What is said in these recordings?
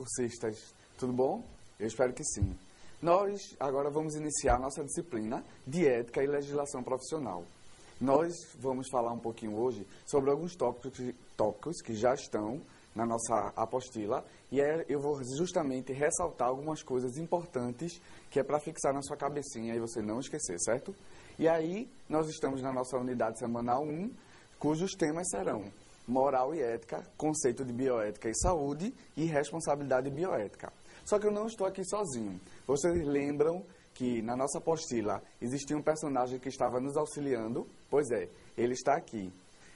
cursistas, tudo bom? Eu espero que sim. Nós agora vamos iniciar a nossa disciplina de Ética e Legislação Profissional. Nós vamos falar um pouquinho hoje sobre alguns tópicos que já estão na nossa apostila e eu vou justamente ressaltar algumas coisas importantes que é para fixar na sua cabecinha e você não esquecer, certo? E aí, nós estamos na nossa unidade semanal 1, cujos temas serão moral e ética, conceito de bioética e saúde e responsabilidade bioética. Só que eu não estou aqui sozinho. Vocês lembram que na nossa apostila existia um personagem que estava nos auxiliando? Pois é, ele está aqui.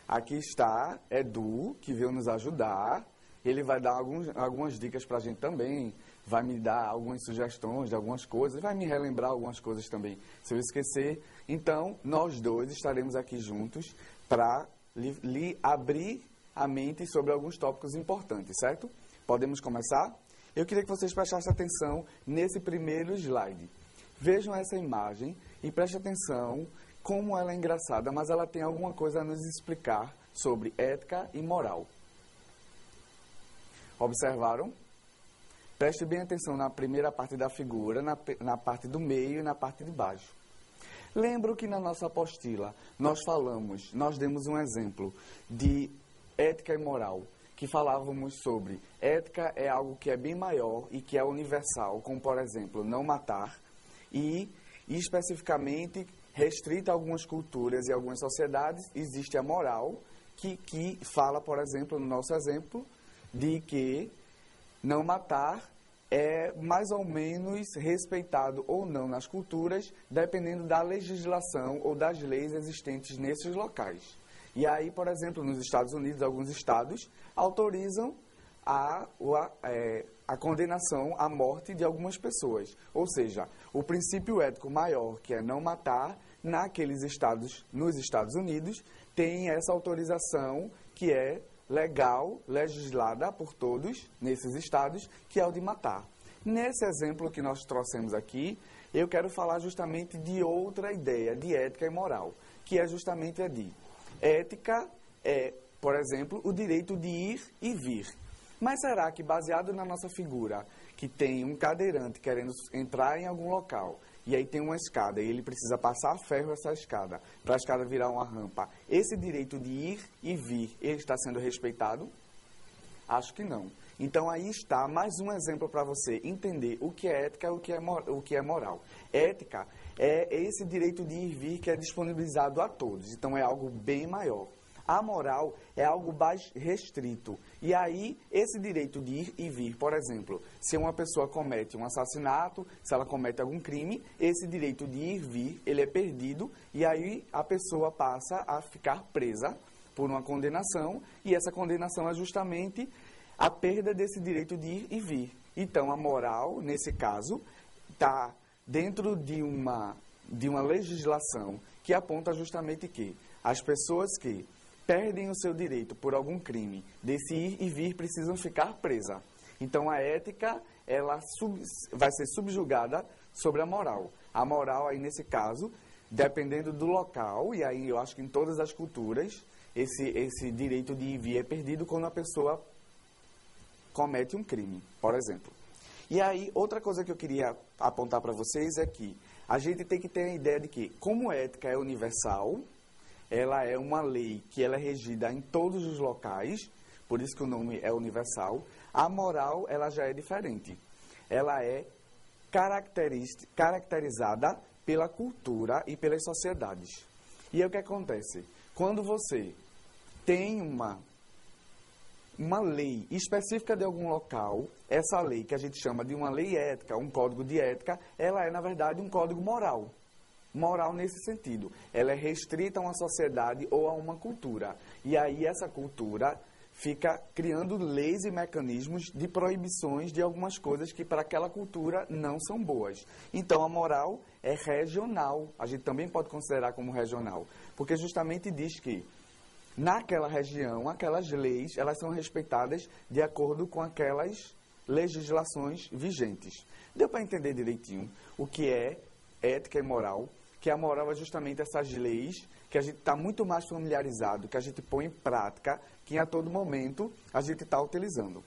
Aqui está Edu, que veio nos ajudar. Ele vai dar algumas dicas para a gente também, vai me dar algumas sugestões de algumas coisas, vai me relembrar algumas coisas também, se eu esquecer. Então, nós dois estaremos aqui juntos para lhe abrir a mente sobre alguns tópicos importantes, certo? Podemos começar? Eu queria que vocês prestassem atenção nesse primeiro slide. Vejam essa imagem e prestem atenção como ela é engraçada, mas ela tem alguma coisa a nos explicar sobre ética e moral. Observaram? Preste bem atenção na primeira parte da figura, na parte do meio e na parte de baixo. Lembro que na nossa apostila nós demos um exemplo de ética e moral, que falávamos sobre ética é algo que é bem maior e que é universal, como por exemplo, não matar, e especificamente restrita a algumas culturas e algumas sociedades, existe a moral, que fala, por exemplo, no nosso exemplo, de que não matar é mais ou menos respeitado ou não nas culturas, dependendo da legislação ou das leis existentes nesses locais. E aí, por exemplo, nos Estados Unidos, alguns estados autorizam a condenação à morte de algumas pessoas. Ou seja, o princípio ético maior, que é não matar, naqueles estados, nos Estados Unidos, tem essa autorização que é legal, legislada por todos nesses estados, que é o de matar. Nesse exemplo que nós trouxemos aqui, eu quero falar justamente de outra ideia, de ética e moral, que é justamente a de ética é, por exemplo, o direito de ir e vir. Mas será que, baseado na nossa figura, que tem um cadeirante querendo entrar em algum local, e aí tem uma escada, e ele precisa passar a ferro essa escada, para a escada virar uma rampa, esse direito de ir e vir, ele está sendo respeitado? Acho que não. Então aí está mais um exemplo para você entender o que é ética e o que é moral. Ética é esse direito de ir e vir que é disponibilizado a todos, então é algo bem maior. A moral é algo mais restrito. E aí, esse direito de ir e vir, por exemplo, se uma pessoa comete um assassinato, se ela comete algum crime, esse direito de ir e vir, ele é perdido, e aí a pessoa passa a ficar presa por uma condenação, e essa condenação é justamente a perda desse direito de ir e vir. Então, a moral, nesse caso, está dentro de uma legislação que aponta justamente que as pessoas que perdem o seu direito por algum crime, desse ir e vir precisam ficar presas. Então a ética ela vai ser subjugada sobre a moral. A moral aí nesse caso, dependendo do local, e aí eu acho que em todas as culturas, esse direito de ir e vir é perdido quando a pessoa comete um crime, por exemplo. E aí, outra coisa que eu queria apontar para vocês é que a gente tem que ter a ideia de que, como ética é universal, ela é uma lei que ela é regida em todos os locais, por isso que o nome é universal. A moral, ela já é diferente. Ela é caracterizada pela cultura e pelas sociedades. E aí o que acontece? Quando você tem uma lei específica de algum local, essa lei que a gente chama de uma lei ética, um código de ética, ela é, na verdade, um código moral. Moral nesse sentido. Ela é restrita a uma sociedade ou a uma cultura. E aí essa cultura fica criando leis e mecanismos de proibições de algumas coisas que para aquela cultura não são boas. Então a moral é regional. A gente também pode considerar como regional. Porque justamente diz que naquela região, aquelas leis, elas são respeitadas de acordo com aquelas legislações vigentes. Deu para entender direitinho o que é ética e moral? Que a moral é justamente essas leis que a gente está muito mais familiarizado, que a gente põe em prática, que a todo momento a gente está utilizando.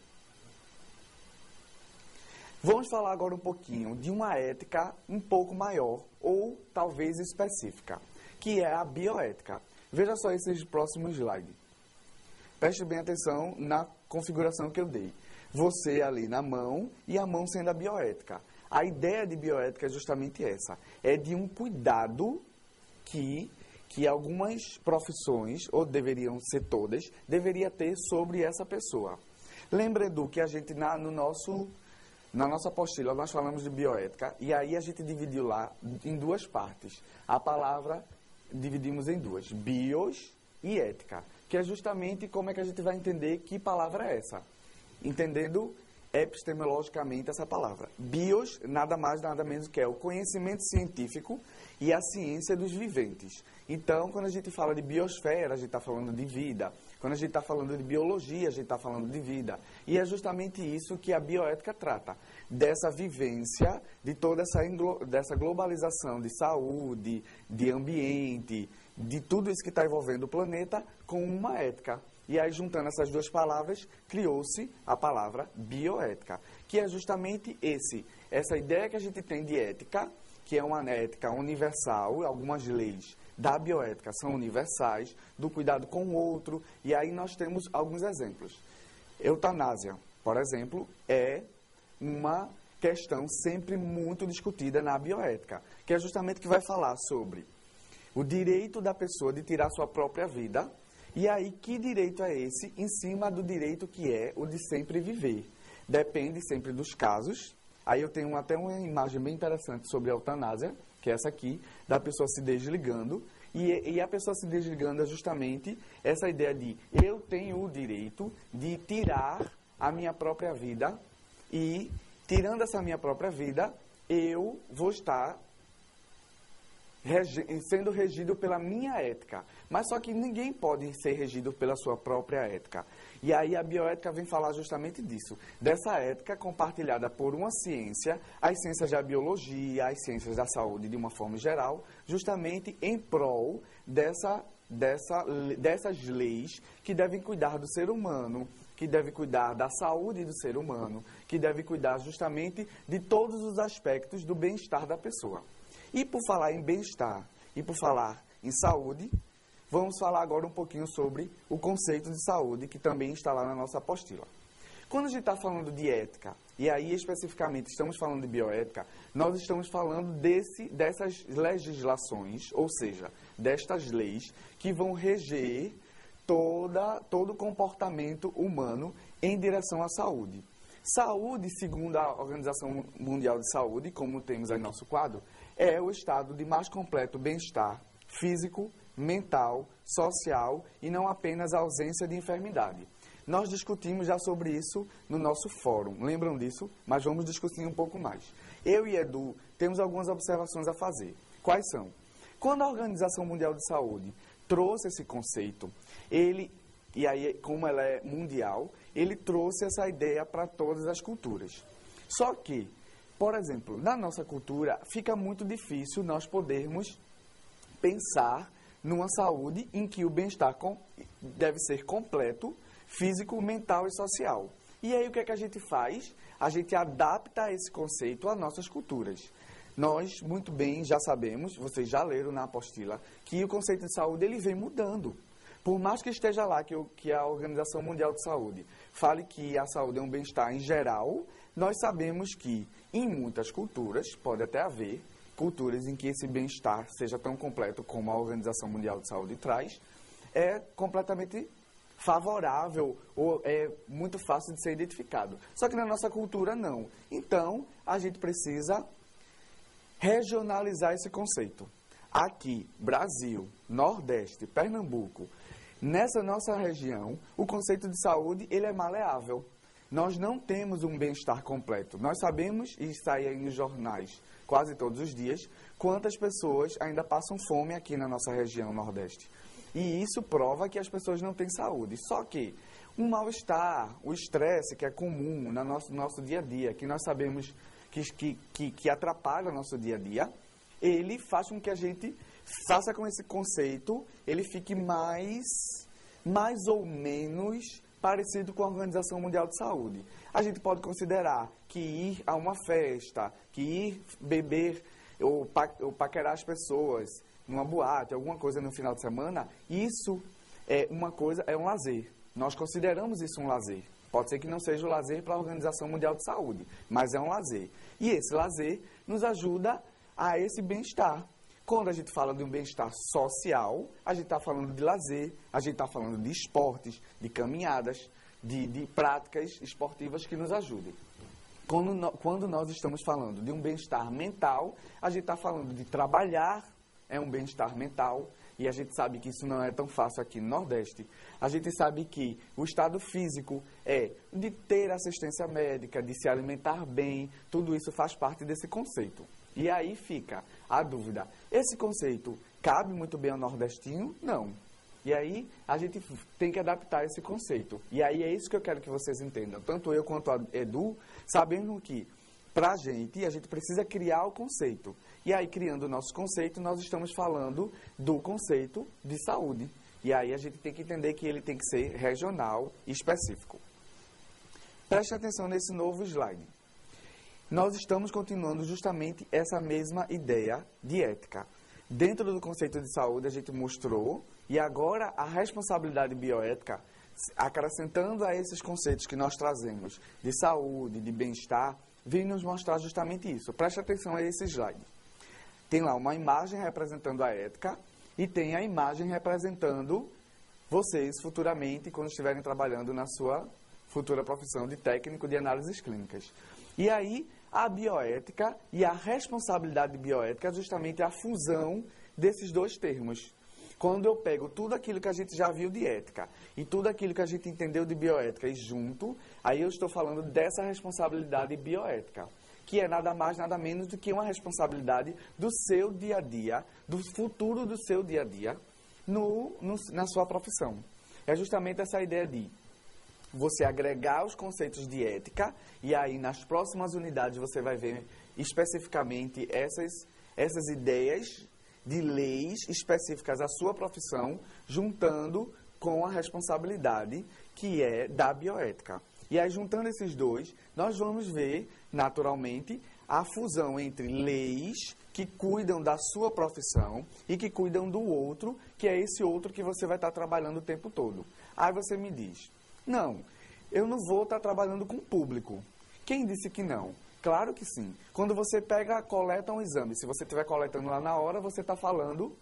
Vamos falar agora um pouquinho de uma ética um pouco maior, ou talvez específica, que é a bioética. Veja só esses próximos slides. Preste bem atenção na configuração que eu dei. Você ali na mão e a mão sendo a bioética. A ideia de bioética é justamente essa. É de um cuidado que algumas profissões, ou deveriam ser todas, deveria ter sobre essa pessoa. Lembra, Edu, que a gente, na nossa apostila, nós falamos de bioética, e aí a gente dividiu lá em duas partes. A palavra dividimos em duas, bios e ética, que é justamente como é que a gente vai entender que palavra é essa. Entendendo epistemologicamente essa palavra. Bios, nada mais, nada menos que é o conhecimento científico e a ciência dos viventes. Então, quando a gente fala de biosfera, a gente está falando de vida. Quando a gente está falando de biologia, a gente está falando de vida. E é justamente isso que a bioética trata. Dessa vivência, de toda dessa globalização de saúde, de ambiente, de tudo isso que está envolvendo o planeta com uma ética. E aí, juntando essas duas palavras, criou-se a palavra bioética, que é justamente essa ideia que a gente tem de ética, que é uma ética universal, algumas leis da bioética são universais, do cuidado com o outro, e aí nós temos alguns exemplos. Eutanásia, por exemplo, é uma questão sempre muito discutida na bioética, que é justamente que vai falar sobre o direito da pessoa de tirar sua própria vida. E aí, que direito é esse em cima do direito que é o de sempre viver? Depende sempre dos casos. Aí eu tenho até uma imagem bem interessante sobre a eutanásia, que é essa aqui, da pessoa se desligando. E a pessoa se desligando é justamente essa ideia de eu tenho o direito de tirar a minha própria vida e, tirando essa minha própria vida, eu vou estar sendo regido pela minha ética. Mas só que ninguém pode ser regido pela sua própria ética. E aí a bioética vem falar justamente disso. Dessa ética compartilhada por uma ciência, as ciências da biologia, as ciências da saúde de uma forma geral, justamente em prol dessas leis que devem cuidar do ser humano, que devem cuidar da saúde do ser humano, que devem cuidar justamente de todos os aspectos do bem-estar da pessoa. E por falar em bem-estar e por falar em saúde, vamos falar agora um pouquinho sobre o conceito de saúde, que também está lá na nossa apostila. Quando a gente está falando de ética, e aí especificamente estamos falando de bioética, nós estamos falando dessas legislações, ou seja, destas leis que vão reger todo o comportamento humano em direção à saúde. Saúde, segundo a Organização Mundial de Saúde, como temos aí no nosso quadro, é o estado de mais completo bem-estar físico, mental, social e não apenas a ausência de enfermidade. Nós discutimos já sobre isso no nosso fórum, lembram disso? Mas vamos discutir um pouco mais. Eu e Edu temos algumas observações a fazer. Quais são? Quando a Organização Mundial de Saúde trouxe esse conceito, e aí como ela é mundial, ele trouxe essa ideia para todas as culturas. Só que, por exemplo, na nossa cultura, fica muito difícil nós podermos pensar numa saúde em que o bem-estar deve ser completo, físico, mental e social. E aí o que é que a gente faz? A gente adapta esse conceito às nossas culturas. Nós, muito bem, já sabemos, vocês já leram na apostila, que o conceito de saúde ele vem mudando. Por mais que esteja lá que a Organização Mundial de Saúde fale que a saúde é um bem-estar em geral, nós sabemos que em muitas culturas, pode até haver culturas em que esse bem-estar seja tão completo como a Organização Mundial de Saúde traz, é completamente favorável ou é muito fácil de ser identificado. Só que na nossa cultura não. Então, a gente precisa regionalizar esse conceito. Aqui, Brasil, Nordeste, Pernambuco, nessa nossa região, o conceito de saúde ele é maleável. Nós não temos um bem-estar completo. Nós sabemos, e sai aí nos jornais quase todos os dias, quantas pessoas ainda passam fome aqui na nossa região Nordeste. E isso prova que as pessoas não têm saúde. Só que um mal-estar, o estresse que é comum no nosso dia a dia, que nós sabemos que atrapalha o nosso dia a dia, ele faz com que a gente faça com esse conceito, ele fique mais ou menos parecido com a Organização Mundial de Saúde. A gente pode considerar que ir a uma festa, que ir beber ou paquerar as pessoas numa boate, alguma coisa no final de semana, isso é uma coisa, é um lazer. Nós consideramos isso um lazer. Pode ser que não seja o lazer para a Organização Mundial de Saúde, mas é um lazer. E esse lazer nos ajuda a esse bem-estar. Quando a gente fala de um bem-estar social, a gente está falando de lazer, a gente está falando de esportes, de caminhadas, de práticas esportivas que nos ajudem. Quando nós estamos falando de um bem-estar mental, a gente está falando de trabalhar, é um bem-estar mental, e a gente sabe que isso não é tão fácil aqui no Nordeste. A gente sabe que o estado físico é de ter assistência médica, de se alimentar bem, tudo isso faz parte desse conceito. E aí fica a dúvida, esse conceito cabe muito bem ao nordestino? Não. E aí a gente tem que adaptar esse conceito. E aí é isso que eu quero que vocês entendam, tanto eu quanto a Edu, sabendo que para a gente precisa criar o conceito. E aí, criando o nosso conceito, nós estamos falando do conceito de saúde. E aí a gente tem que entender que ele tem que ser regional e específico. Preste atenção nesse novo slide. Nós estamos continuando justamente essa mesma ideia de ética. Dentro do conceito de saúde, a gente mostrou, e agora a responsabilidade bioética, acrescentando a esses conceitos que nós trazemos de saúde, de bem-estar, vem nos mostrar justamente isso. Preste atenção a esse slide. Tem lá uma imagem representando a ética e tem a imagem representando vocês futuramente, quando estiverem trabalhando na sua futura profissão de técnico de análises clínicas. E aí, a bioética e a responsabilidade bioética é justamente a fusão desses dois termos. Quando eu pego tudo aquilo que a gente já viu de ética e tudo aquilo que a gente entendeu de bioética e junto, aí eu estou falando dessa responsabilidade bioética, que é nada mais, nada menos do que uma responsabilidade do seu dia a dia, do futuro do seu dia a dia, na sua profissão. É justamente essa ideia de você agregar os conceitos de ética, e aí nas próximas unidades você vai ver especificamente essas ideias de leis específicas à sua profissão, juntando com a responsabilidade que é da bioética. E aí, juntando esses dois, nós vamos ver, naturalmente, a fusão entre leis que cuidam da sua profissão e que cuidam do outro, que é esse outro que você vai estar trabalhando o tempo todo. Aí você me diz, não, eu não vou estar trabalhando com o público. Quem disse que não? Claro que sim. Quando você coleta um exame, se você estiver coletando lá na hora, você está falando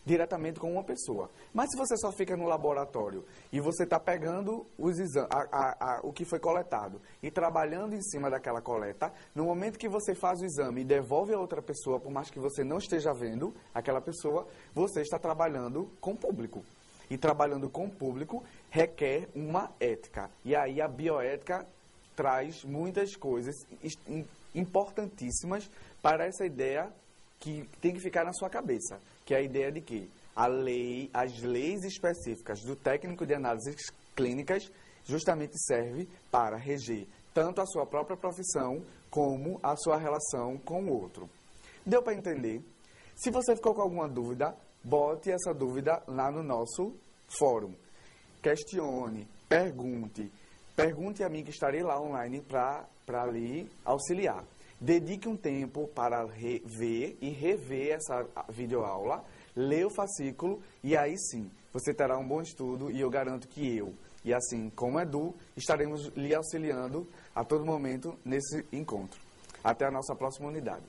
diretamente com uma pessoa. Mas se você só fica no laboratório e você está pegando os o que foi coletado e trabalhando em cima daquela coleta, no momento que você faz o exame e devolve a outra pessoa, por mais que você não esteja vendo aquela pessoa, você está trabalhando com o público. E trabalhando com o público requer uma ética. E aí a bioética traz muitas coisas importantíssimas para essa ideia que tem que ficar na sua cabeça, que é a ideia de que as leis específicas do técnico de análises clínicas justamente serve para reger tanto a sua própria profissão como a sua relação com o outro. Deu para entender? Se você ficou com alguma dúvida, bote essa dúvida lá no nosso fórum. Questione, pergunte a mim que estarei lá online para lhe auxiliar. Dedique um tempo para ver e rever essa videoaula, ler o fascículo e aí sim, você terá um bom estudo e eu garanto que eu, e assim como Edu, estaremos lhe auxiliando a todo momento nesse encontro. Até a nossa próxima unidade.